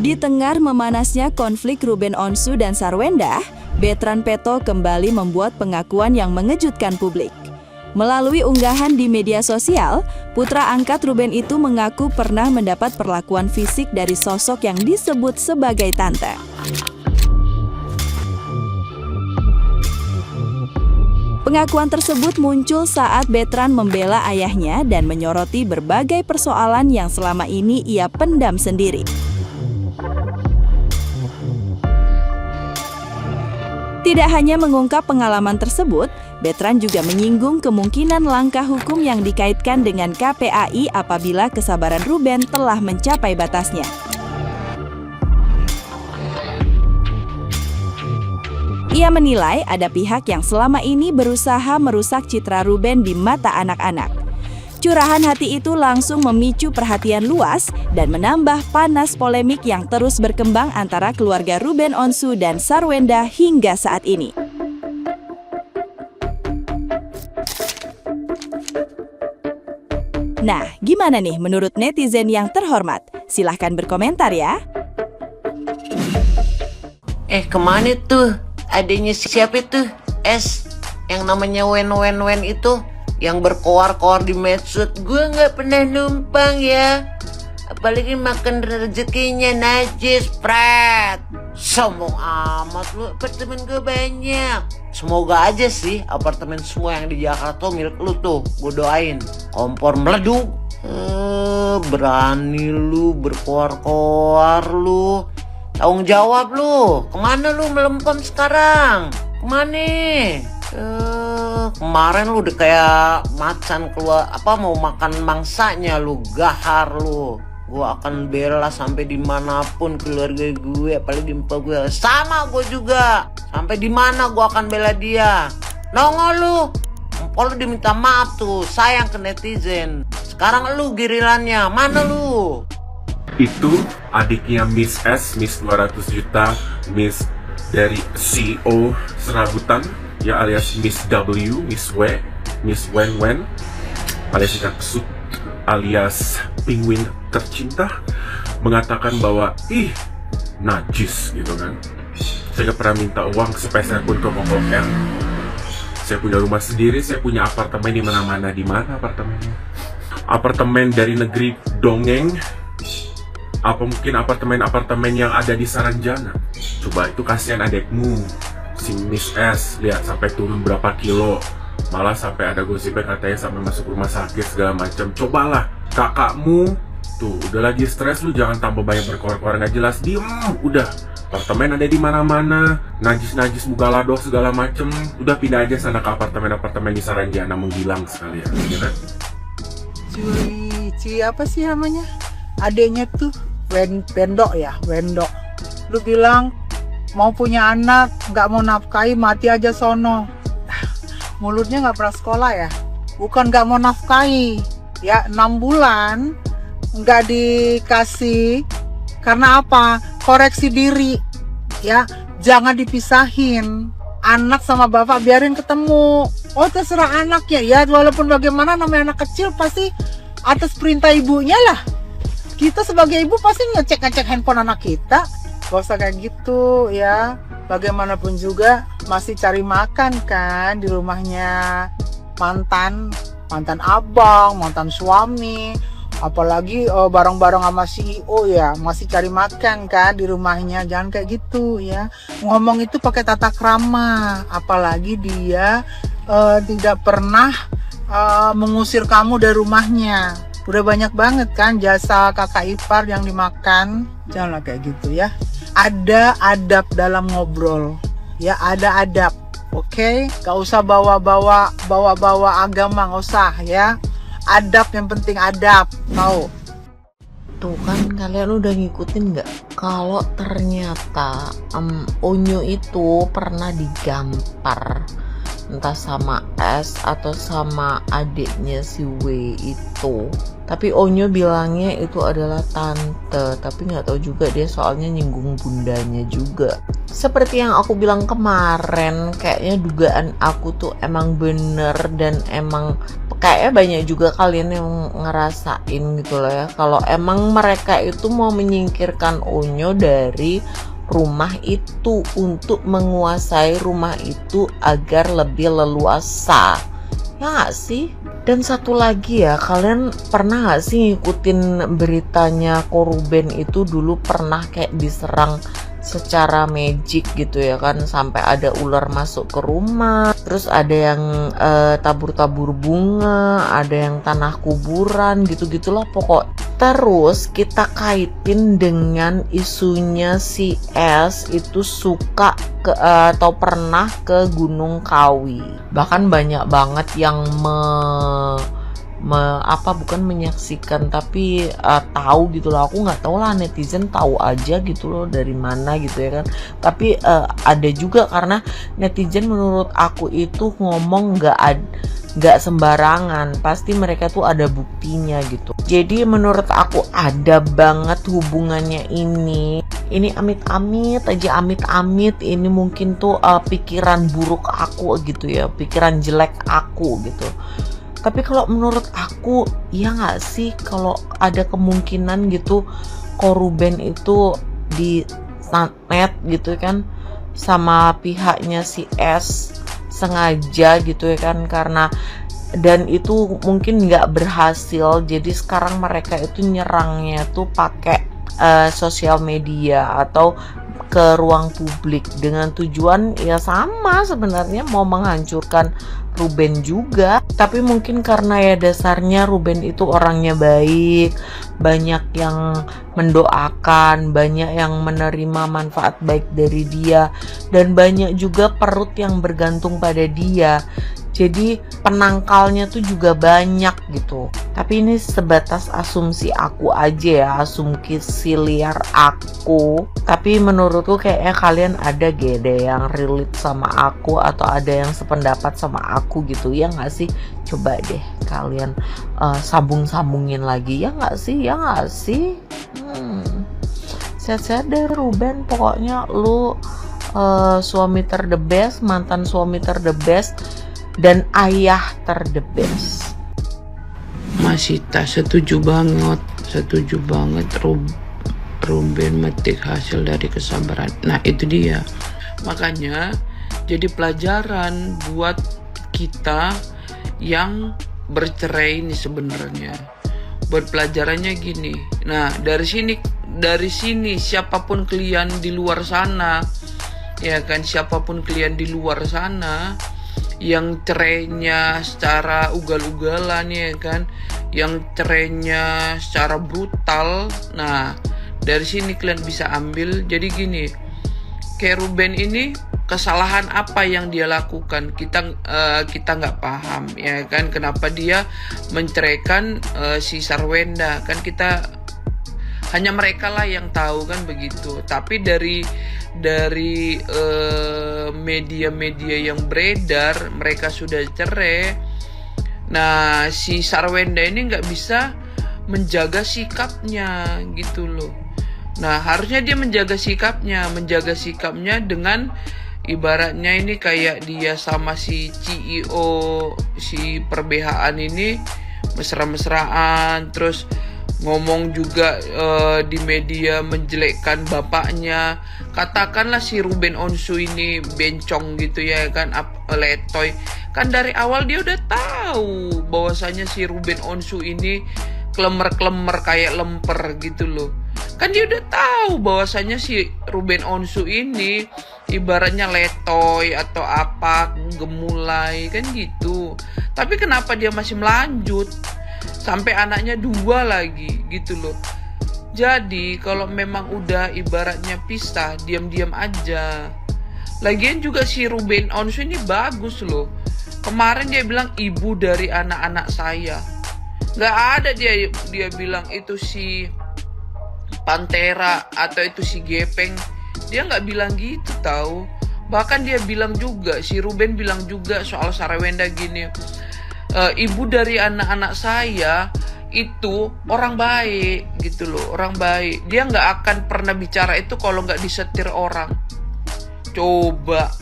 Di tengah memanasnya konflik Ruben Onsu dan Sarwenda, Bertrand Peto kembali membuat pengakuan yang mengejutkan publik. Melalui unggahan di media sosial, putra angkat Ruben itu mengaku pernah mendapat perlakuan fisik dari sosok yang disebut sebagai tante. Pengakuan tersebut muncul saat Bertrand membela ayahnya dan menyoroti berbagai persoalan yang selama ini ia pendam sendiri. Tidak hanya mengungkap pengalaman tersebut, Bertrand juga menyinggung kemungkinan langkah hukum yang dikaitkan dengan KPAI apabila kesabaran Ruben telah mencapai batasnya. Ia menilai ada pihak yang selama ini berusaha merusak citra Ruben di mata anak-anak. Curahan hati itu langsung memicu perhatian luas dan menambah panas polemik yang terus berkembang antara keluarga Ruben Onsu dan Sarwenda hingga saat ini. Nah, gimana nih menurut netizen yang terhormat? Silahkan berkomentar ya. Kemana tuh? Adanya siapa itu? Yang namanya Wen itu? Yang berkoar-koar di medsos. Gue gak pernah numpang ya. Apalagi makan rezekinya najis, prat. Sombong amat lu, apartemen gue banyak. Semoga aja sih apartemen semua yang di Jakarta milik lu tuh. Gue doain. Kompor meleduk. Berani lu berkoar-koar lu. Tanggung jawab lu. Kemana lu melempem sekarang? Kemana? Kemarin lu udah kayak macan keluar mau makan mangsanya lu, gahar lu. Gue akan bela sampai dimanapun keluarga gue, apalagi empat gue. Sama gue juga. Sampai dimana gue akan bela dia. Nongol lu. Empol lu diminta maaf tuh, sayang ke netizen. Sekarang lu girilannya, mana lu? Itu adiknya Miss S, Miss 200 juta, Miss dari CEO Serabutan, ya alias Miss W, Miss W, Miss Wen, alias Jaksut, alias Penguin tercinta, mengatakan bahwa najis gitu kan. Saya gak pernah minta uang sepeser pun ke Mongkok. Saya punya rumah sendiri, saya punya apartemen di mana-mana. Di mana apartemennya? Apartemen dari negeri dongeng. Apa mungkin apartemen-apartemen yang ada di Saranjana? Coba itu kasihan adekmu, si Miss S, lihat sampai turun berapa kilo. Malah sampai ada gosipnya katanya sampai masuk rumah sakit segala macam. Cobalah kakakmu tuh udah lagi stres, lu jangan tambah banyak berkoar-koar nggak jelas. Diem, udah. Apartemen ada di mana-mana, najis-najis Mugalado segala macem. Udah pindah aja sana ke apartemen-apartemen di Saranjana, menghilang sekalian, ya kan? Cuy apa sih namanya? Adeknya tuh Wendok. Lu bilang mau punya anak, nggak mau nafkahi, mati aja sono. Mulutnya nggak pernah sekolah ya? Bukan nggak mau nafkahi, ya 6 bulan nggak dikasih. Karena apa? Koreksi diri, ya jangan dipisahin anak sama bapak, biarin ketemu. Oh terserah anaknya, ya walaupun bagaimana namanya anak kecil pasti atas perintah ibunya lah. Kita sebagai ibu pasti ngecek handphone anak kita. Gak usah kayak gitu ya. Bagaimanapun juga masih cari makan kan di rumahnya mantan abang, mantan suami. Apalagi bareng-bareng sama CEO ya, masih cari makan kan di rumahnya. Jangan kayak gitu ya. Ngomong itu pakai tata krama. Apalagi dia tidak pernah mengusir kamu dari rumahnya. Udah banyak banget kan jasa kakak ipar yang dimakan. Janganlah kayak gitu ya. Ada adab dalam ngobrol. Ya ada adab. Oke? Gak usah bawa-bawa agama, gak usah ya. Adab yang penting adab. Tahu? Tuh kan kalian udah ngikutin nggak? Kalau ternyata Onyo itu pernah digampar entah sama S atau sama adiknya si W itu. Tapi Onyo bilangnya itu adalah tante, tapi nggak tahu juga dia soalnya nyinggung bundanya juga. Seperti yang aku bilang kemarin, kayaknya dugaan aku tuh emang bener dan emang kayaknya banyak juga kalian yang ngerasain gitu loh ya, kalau emang mereka itu mau menyingkirkan Onyo dari rumah itu untuk menguasai rumah itu agar lebih leluasa, ya nggak sih? Dan satu lagi ya, kalian pernah nggak sih ngikutin beritanya ko Ruben itu dulu pernah kayak diserang secara magic gitu ya kan, sampai ada ular masuk ke rumah, terus ada yang tabur-tabur bunga, ada yang tanah kuburan gitu-gitulah pokok. Terus kita kaitin dengan isunya si S itu suka ke atau pernah ke Gunung Kawi. Bahkan banyak banget yang bukan menyaksikan tapi tahu gitu loh. Aku nggak tahu lah, netizen tahu aja gitu loh dari mana gitu ya kan. Tapi ada juga karena netizen menurut aku itu ngomong nggak sembarangan, pasti mereka tuh ada buktinya gitu. Jadi menurut aku ada banget hubungannya ini amit-amit aja, amit-amit ini mungkin tuh pikiran buruk aku gitu ya, pikiran jelek aku gitu. Tapi kalau menurut aku, ya nggak sih kalau ada kemungkinan gitu ko Ruben itu di net gitu kan sama pihaknya si S sengaja gitu ya kan, karena dan itu mungkin nggak berhasil, jadi sekarang mereka itu nyerangnya tuh pakai sosial media atau ke ruang publik dengan tujuan ya sama sebenarnya, mau menghancurkan Ruben juga. Tapi mungkin karena ya dasarnya Ruben itu orangnya baik, banyak yang mendoakan, banyak yang menerima manfaat baik dari dia, dan banyak juga perut yang bergantung pada dia. Jadi penangkalnya tuh juga banyak gitu. Tapi ini sebatas asumsi aku aja ya, asumsi liar aku. Tapi menurutku kayaknya kalian ada gede yang relate sama aku atau ada yang sependapat sama aku gitu, ya nggak sih? Coba deh kalian sambung-sambungin lagi, ya nggak sih? Ya nggak sih? Sehat-sehat deh Ruben, pokoknya lu suami ter the best, mantan suami ter the best, dan ayah ter the best. Masih tak setuju banget Ruben metik hasil dari kesabaran. Nah itu dia, makanya jadi pelajaran buat kita yang bercerai ini sebenarnya. Buat pelajarannya gini, nah dari sini siapapun kalian di luar sana, ya kan, siapapun kalian di luar sana yang cerainya secara ugal-ugalan ya kan, yang cerainya secara brutal, nah dari sini kalian bisa ambil. Jadi gini, kayak Ruben ini kesalahan apa yang dia lakukan, kita nggak paham ya kan, kenapa dia menceraikan si Sarwenda, kan kita hanya mereka lah yang tahu kan begitu. Tapi dari media-media yang beredar mereka sudah cerai. Nah si Sarwenda ini nggak bisa menjaga sikapnya gitu loh. Nah harusnya dia menjaga sikapnya dengan ibaratnya ini kayak dia sama si CEO si perbehaan ini mesra-mesraan, terus ngomong juga di media menjelekkan bapaknya. Katakanlah si Ruben Onsu ini bencong gitu ya kan, letoy. Kan dari awal dia udah tahu bahwasanya si Ruben Onsu ini klemer-klemer kayak lemper gitu loh. Kan dia udah tahu bahwasanya si Ruben Onsu ini ibaratnya letoy atau apa, gemulai kan gitu. Tapi kenapa dia masih melanjut? Sampai anaknya 2 lagi gitu loh. Jadi kalau memang udah ibaratnya pisah, diam-diam aja. Lagian juga si Ruben Onsu ini bagus loh. Kemarin dia bilang ibu dari anak-anak saya. Gak ada dia bilang itu si Pantera atau itu si Gepeng. Dia gak bilang gitu tahu. Bahkan dia bilang juga, si Ruben bilang juga soal Sarwenda gini, ibu dari anak-anak saya itu orang baik gitu loh, orang baik. Dia nggak akan pernah bicara itu kalau nggak disetir orang. Coba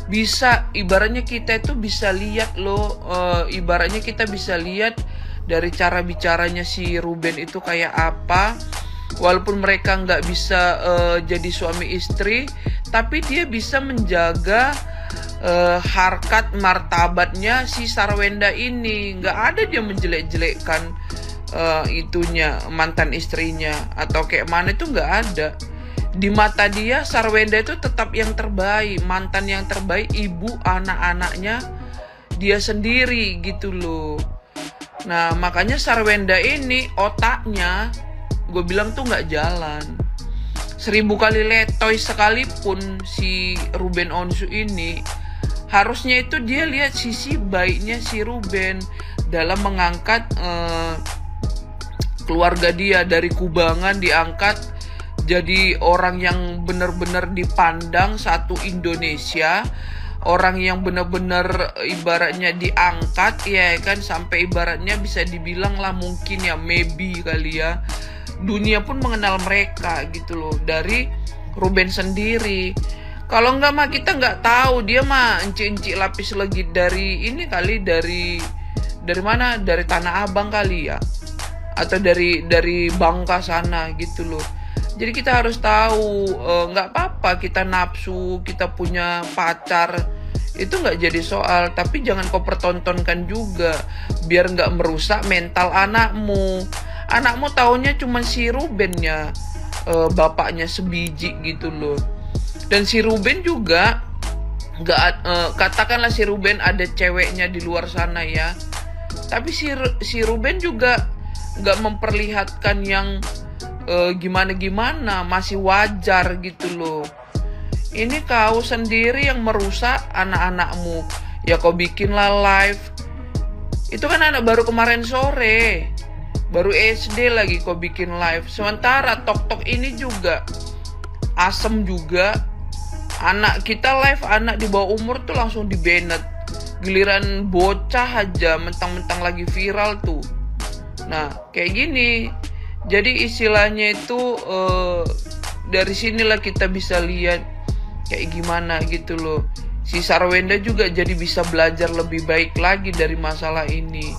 bisa, ibaratnya kita itu bisa lihat loh, ibaratnya kita bisa lihat dari cara bicaranya si Ruben itu kayak apa. Walaupun mereka nggak bisa jadi suami istri, tapi dia bisa menjaga harkat martabatnya si Sarwenda ini. Nggak ada dia menjelek-jelekkan itunya, mantan istrinya atau kayak mana, itu nggak ada. Di mata dia Sarwenda itu tetap yang terbaik, mantan yang terbaik, ibu anak-anaknya dia sendiri gitu loh. Nah makanya Sarwenda ini otaknya gue bilang tuh nggak jalan. 1000 kali letoy sekalipun si Ruben Onsu ini, harusnya itu dia lihat sisi baiknya si Ruben dalam mengangkat keluarga dia dari kubangan, diangkat jadi orang yang benar-benar dipandang satu Indonesia, orang yang benar-benar ibaratnya diangkat ya kan, sampai ibaratnya bisa dibilang lah mungkin ya maybe kali ya dunia pun mengenal mereka gitu loh dari Ruben sendiri. Kalau enggak mah kita nggak tahu, dia mah encik-encik lapis legit dari ini kali, dari mana, dari Tanah Abang kali ya, atau dari Bangka sana gitu loh. Jadi kita harus tahu, nggak apa-apa kita nafsu, kita punya pacar, itu nggak jadi soal. Tapi jangan kau pertontonkan juga, biar nggak merusak mental anakmu. Anakmu taunya cuma si Rubennya, bapaknya sebiji gitu loh. Dan si Ruben juga nggak, katakanlah si Ruben ada ceweknya di luar sana ya, tapi si Ruben juga nggak memperlihatkan yang gimana-gimana, masih wajar gitu loh. Ini kau sendiri yang merusak anak-anakmu. Ya kau bikinlah live. Itu kan anak baru kemarin sore, baru SD lagi kau bikin live. Sementara Tok ini juga asem juga. Anak kita live, anak di bawah umur tuh langsung di-banned. Giliran bocah aja mentang-mentang lagi viral tuh. Nah kayak gini. Jadi istilahnya itu dari sinilah kita bisa lihat kayak gimana gitu loh. Si Sarwenda juga jadi bisa belajar lebih baik lagi dari masalah ini.